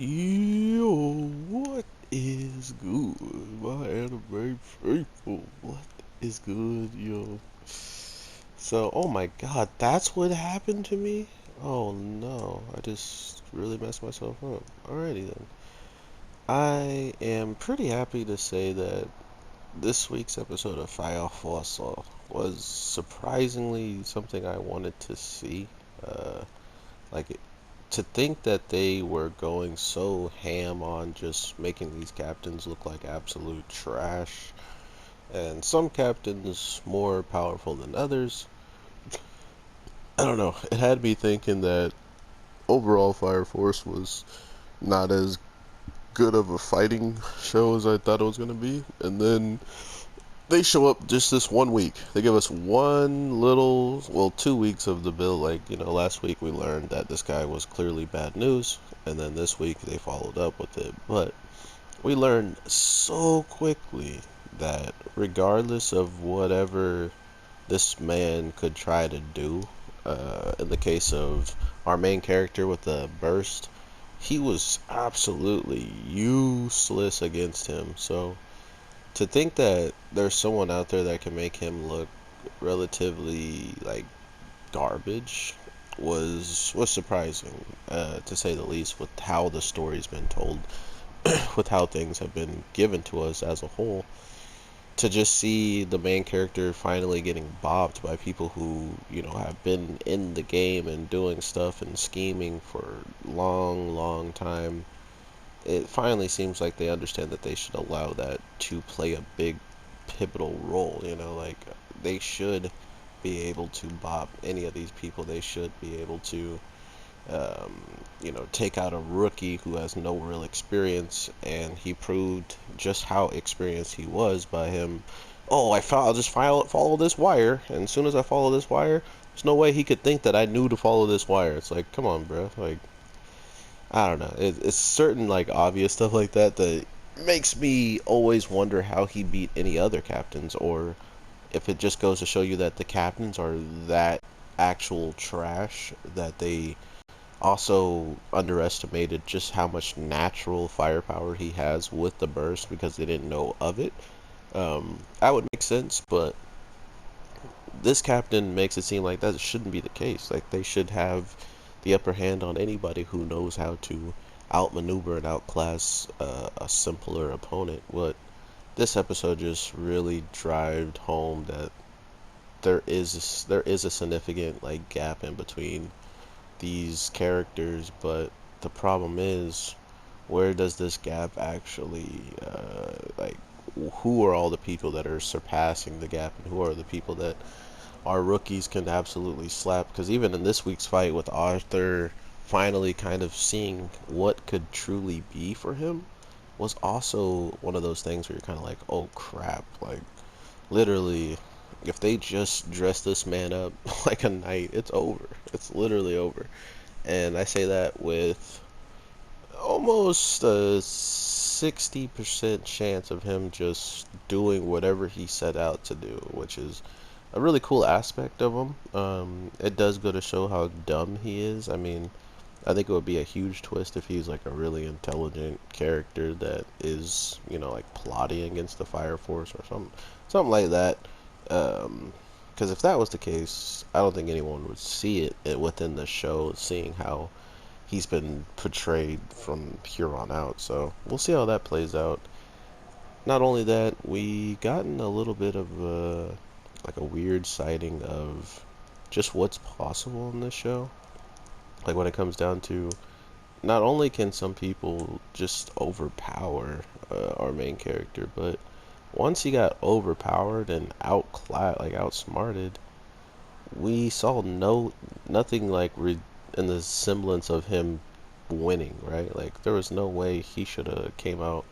Yo, what is good, my anime people? What is good, yo? So, oh my god, that's what happened to me? Oh no, I just really messed myself up. Alrighty then. I am pretty happy to say that this week's episode of Fire Force was surprisingly something I wanted to see. Uh, like to think that they were going so ham on just making these captains look like absolute trash, and some captains more powerful than others. I don't know. It had me thinking that overall Fire Force was not as good of a fighting show as I thought it was going to be. And then they show up just this one week. They give us one little, well, 2 weeks of the bill. Like, last week we learned that this guy was clearly bad news, and then this week they followed up with it. But we learned so quickly that regardless of whatever this man could try to do, in the case of our main character with the burst, he was absolutely useless against him. So to think that there's someone out there that can make him look relatively like garbage was surprising, to say the least, with how the story's been told, with how things have been given to us as a whole. To just see the main character finally getting bopped by people who have been in the game and doing stuff and scheming for long time, it finally seems like they understand that they should allow that to play a big pivotal role. Like they should be able to bop any of these people. They should be able to um, take out a rookie who has no real experience, and he proved just how experienced he was by him. Oh, I'll just follow this wire, and as soon as I follow this wire, there's no way he could think that I knew to follow this wire. It's like, come on, bro. Like, I don't know. It's certain like obvious stuff like that that makes me always wonder how he beat any other captains, or if it just goes to show you that the captains are that actual trash that they also underestimated just how much natural firepower he has with the burst because they didn't know of it. That would make sense, but this captain makes it seem like that shouldn't be the case. Like they should have the upper hand on anybody who knows how to outmaneuver and outclass a simpler opponent. What this episode just really drove home that there is a significant like gap in between these characters, but the problem is, where does this gap actually like who are all the people that are surpassing the gap, and who are the people that our rookies can absolutely slap? Because even in this week's fight with Arthur finally kind of seeing what could truly be for him was also one of those things where you're kind of like, oh crap, like literally, if they just dress this man up like a knight, it's over. It's literally over. And I say that with almost a 60% chance of him just doing whatever he set out to do, which is a really cool aspect of him. It does go to show how dumb he is. I mean, I think it would be a huge twist if he's like a really intelligent character that is, like plotting against the Fire Force or something like that. Because if that was the case, I don't think anyone would see it within the show, seeing how he's been portrayed from here on out. So we'll see how that plays out. Not only that, we gotten a little bit of like a weird sighting of just what's possible in this show. Like when it comes down to, not only can some people just overpower our main character, but once he got overpowered and outsmarted, we saw nothing like in the semblance of him winning, right? Like there was no way he should have came out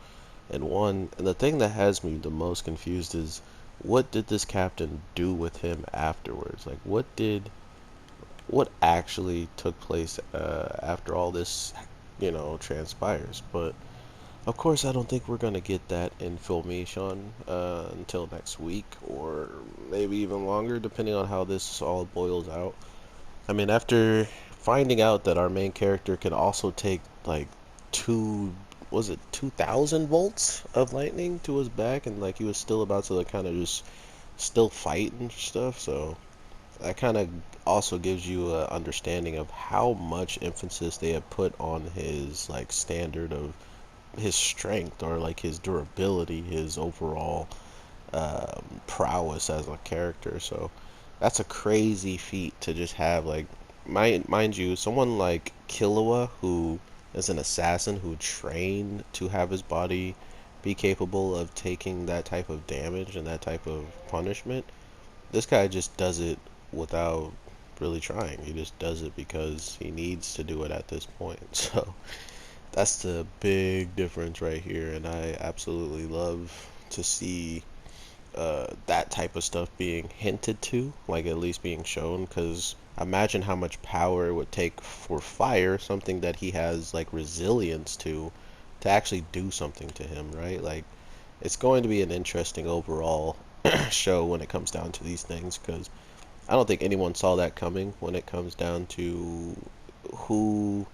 and won. And the thing that has me the most confused is, what did this captain do with him afterwards? Like what actually took place after all this, transpires? But of course, I don't think we're gonna get that in Filmation until next week, or maybe even longer, depending on how this all boils out. I mean, after finding out that our main character can also take like two, was it 2,000 volts of lightning to his back, and like he was still about to like kind of just still fight and stuff. So that kind of also gives you a understanding of how much emphasis they have put on his like standard of his strength, or like his durability, his overall prowess as a character. So that's a crazy feat to just have. Like, mind you, someone like Killua, who is an assassin who trained to have his body be capable of taking that type of damage and that type of punishment. This guy just does it without really trying. He just does it because he needs to do it at this point. So that's the big difference right here, and I absolutely love to see that type of stuff being hinted to, like at least being shown, because imagine how much power it would take for fire, something that he has like resilience to actually do something to him, right? Like, it's going to be an interesting overall show when it comes down to these things, because I don't think anyone saw that coming when it comes down to who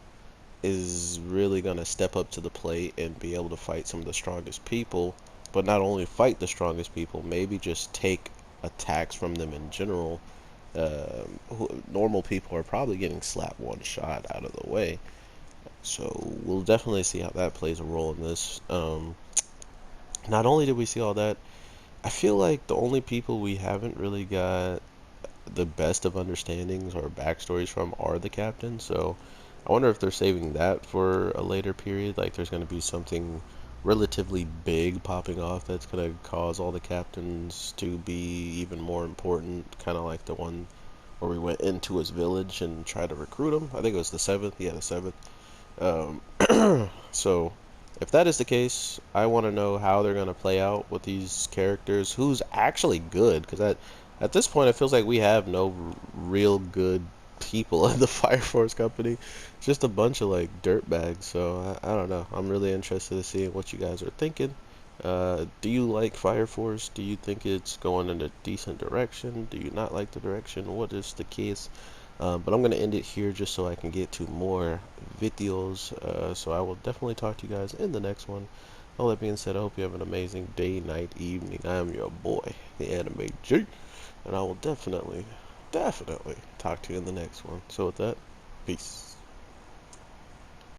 is really going to step up to the plate and be able to fight some of the strongest people, but not only fight the strongest people, maybe just take attacks from them in general. Normal people are probably getting slapped one shot out of the way. So we'll definitely see how that plays a role in this. Not only did we see all that, I feel like the only people we haven't really got the best of understandings or backstories from are the captains. So I wonder if they're saving that for a later period. Like there's going to be something relatively big popping off that's going to cause all the captains to be even more important. Kind of like the one where we went into his village and tried to recruit him. I think it was the seventh. Yeah, the seventh. Um, so if that is the case, I want to know how they're going to play out with these characters. Who's actually good? Because at this point, it feels like we have no real good people in the Fire Force company. It's just a bunch of like dirtbags. So I don't know. I'm really interested to see what you guys are thinking. Do you like Fire Force? Do you think it's going in a decent direction? Do you not like the direction? What is the case? But I'm going to end it here just so I can get to more videos. So I will definitely talk to you guys in the next one. All that being said, I hope you have an amazing day, night, evening. I am your boy, the Anime G, and I will definitely talk to you in the next one. So with that, peace.